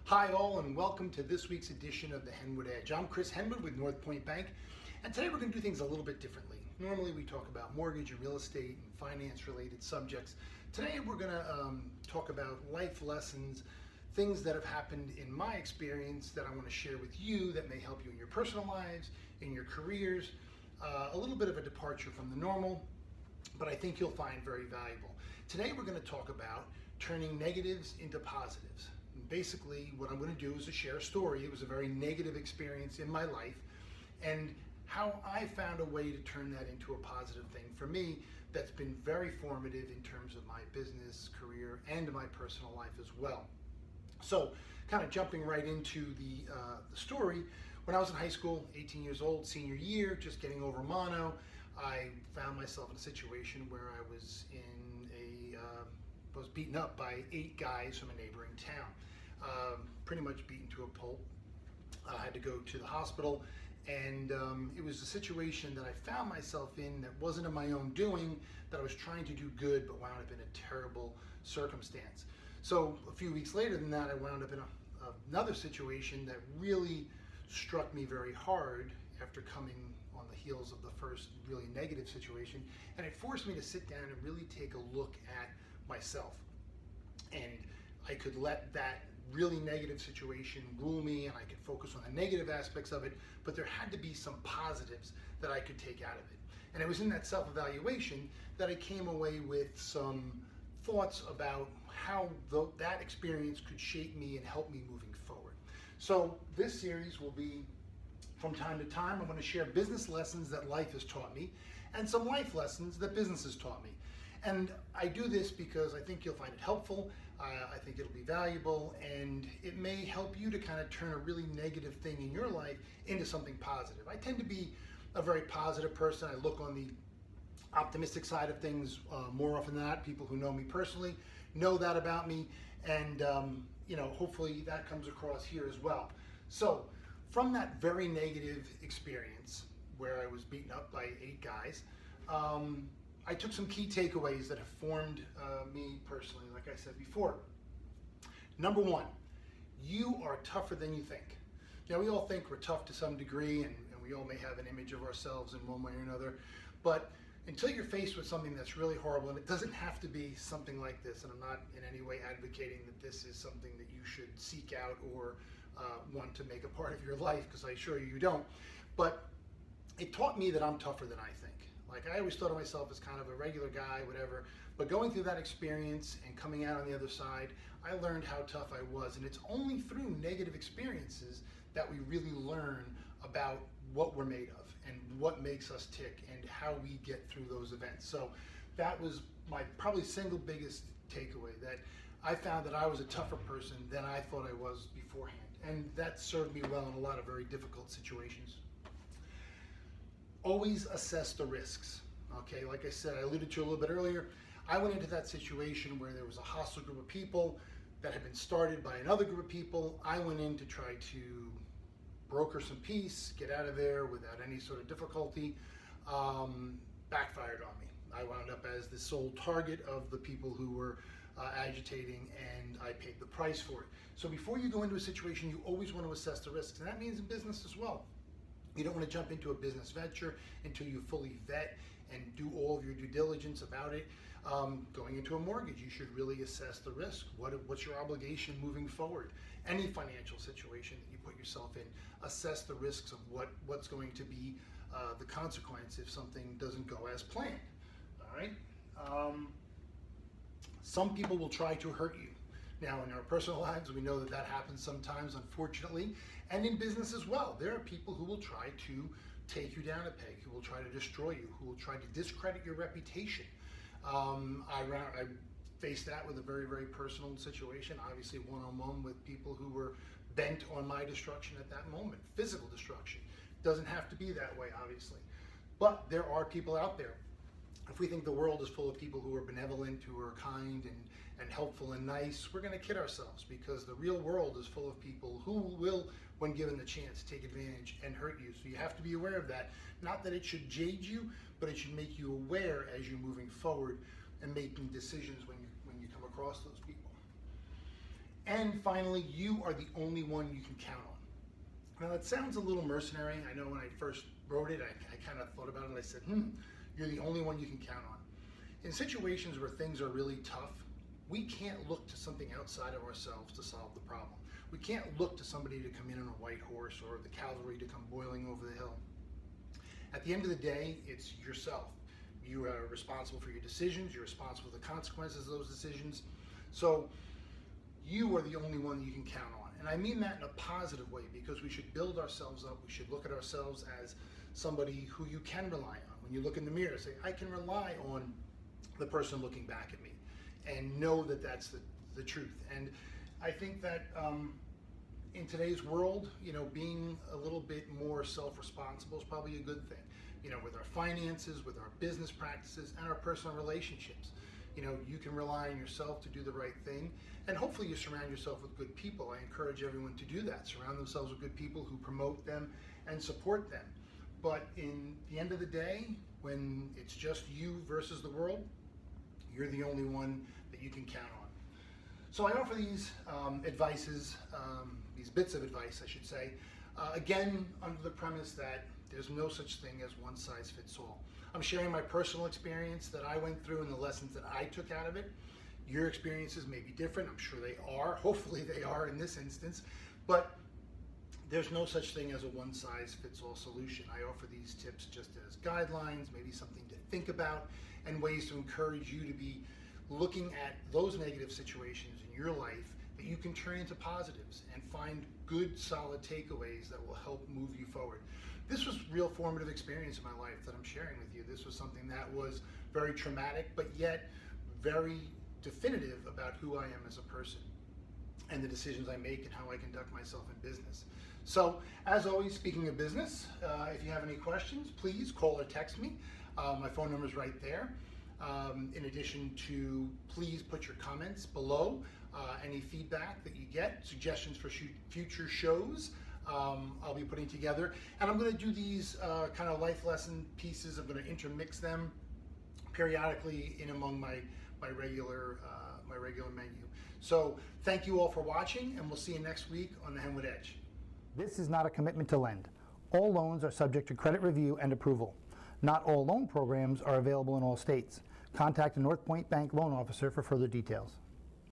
Hi all, and welcome to this week's edition of the Henwood Edge. I'm Chris Henwood with North Point Bank, and today we're going to do things a little bit differently. Normally we talk about mortgage and real estate and finance related subjects. Today we're going to talk about life lessons, things that have happened in my experience that I want to share with you that may help you in your personal lives, in your careers, a little bit of a departure from the normal, but I think you'll find very valuable. Today we're going to talk about turning negatives into positives. And basically what I'm going to do is to share a story. It was a very negative experience in my life, and how I found a way to turn that into a positive thing for me that's been very formative in terms of my business, career, and my personal life as well. So kind of jumping right into the story, when I was in high school, 18 years old, senior year, just getting over mono, I found myself in a situation where I was was beaten up by 8 guys from a neighboring town. Pretty much beaten to a pulp. I had to go to the hospital, and it was a situation that I found myself in that wasn't of my own doing, that I was trying to do good but wound up in a terrible circumstance. So a few weeks later than that, I wound up in another situation that really struck me very hard after coming on the heels of the first really negative situation, and it forced me to sit down and really take a look at myself. And I could let that really negative situation rule me, and I could focus on the negative aspects of it, but there had to be some positives that I could take out of it. And it was in that self-evaluation that I came away with some thoughts about how that experience could shape me and help me moving forward. So this series will be, from time to time, I'm going to share business lessons that life has taught me and some life lessons that business has taught me. And I do this because I think you'll find it helpful, I think it'll be valuable, and it may help you to kind of turn a really negative thing in your life into something positive. I tend to be a very positive person. I look on the optimistic side of things more often than not. People who know me personally know that about me, and hopefully that comes across here as well. So from that very negative experience where I was beaten up by 8 guys, I took some key takeaways that have formed me personally, like I said before. Number 1, you are tougher than you think. Now, we all think we're tough to some degree, and we all may have an image of ourselves in one way or another, but until you're faced with something that's really horrible, and it doesn't have to be something like this, and I'm not in any way advocating that this is something that you should seek out or want to make a part of your life, because I assure you, you don't, but it taught me that I'm tougher than I think. Like, I always thought of myself as kind of a regular guy, whatever, but going through that experience and coming out on the other side, I learned how tough I was, and it's only through negative experiences that we really learn about what we're made of and what makes us tick and how we get through those events. So that was my probably single biggest takeaway, that I found that I was a tougher person than I thought I was beforehand, and that served me well in a lot of very difficult situations. Always assess the risks. Okay, like I said, I alluded to a little bit earlier, I went into that situation where there was a hostile group of people that had been started by another group of people. I went in to try to broker some peace, get out of there without any sort of difficulty. Backfired on me. I wound up as the sole target of the people who were agitating, and I paid the price for it. So before you go into a situation, you always want to assess the risks, and that means in business as well. You don't want to jump into a business venture until you fully vet and do all of your due diligence about it. Going into a mortgage, you should really assess the risk. What's your obligation moving forward? Any financial situation that you put yourself in, assess the risks of what's going to be the consequence if something doesn't go as planned. All right. Some people will try to hurt you. Now, in our personal lives, we know that that happens sometimes, unfortunately, and in business as well. There are people who will try to take you down a peg, who will try to destroy you, who will try to discredit your reputation. I faced that with a very, very personal situation, obviously one-on-one with people who were bent on my destruction at that moment, physical destruction. Doesn't have to be that way, obviously, but there are people out there. If we think the world is full of people who are benevolent, who are kind and helpful and nice, we're going to kid ourselves, because the real world is full of people who will, when given the chance, take advantage and hurt you. So you have to be aware of that. Not that it should jade you, but it should make you aware as you're moving forward and making decisions when you come across those people. And finally, you are the only one you can count on. Now that sounds a little mercenary. I know when I first wrote it, I kind of thought about it and I said, you're the only one you can count on. In situations where things are really tough, we can't look to something outside of ourselves to solve the problem. We can't look to somebody to come in on a white horse or the cavalry to come boiling over the hill. At the end of the day, it's yourself. You are responsible for your decisions. You're responsible for the consequences of those decisions. So you are the only one you can count on. And I mean that in a positive way, because we should build ourselves up. We should look at ourselves as somebody who you can rely on. When you look in the mirror, say, I can rely on the person looking back at me, and know that that's the truth. And I think that in today's world, being a little bit more self-responsible is probably a good thing. With our finances, with our business practices, and our personal relationships. You can rely on yourself to do the right thing, and hopefully you surround yourself with good people. I encourage everyone to do that. Surround themselves with good people who promote them and support them. But in the end of the day, when it's just you versus the world, you're the only one that you can count on. So I offer these these bits of advice, I should say, again, under the premise that there's no such thing as one size fits all. I'm sharing my personal experience that I went through and the lessons that I took out of it. Your experiences may be different. I'm sure they are. Hopefully they are in this instance. But there's no such thing as a one size fits all solution. I offer these tips just as guidelines, maybe something to think about, and ways to encourage you to be looking at those negative situations in your life that you can turn into positives and find good, solid takeaways that will help move you forward. This was real formative experience in my life that I'm sharing with you. This was something that was very traumatic, but yet very definitive about who I am as a person and the decisions I make and how I conduct myself in business. So, as always, speaking of business, if you have any questions, please call or text me. My phone number is right there. In addition to, please put your comments below, any feedback that you get, suggestions for future shows I'll be putting together. And I'm going to do these kind of life lesson pieces. I'm going to intermix them periodically in among my regular menu. So thank you all for watching, and we'll see you next week on the Henwood Edge. This is not a commitment to lend. All loans are subject to credit review and approval. Not all loan programs are available in all states. Contact a North Point Bank loan officer for further details.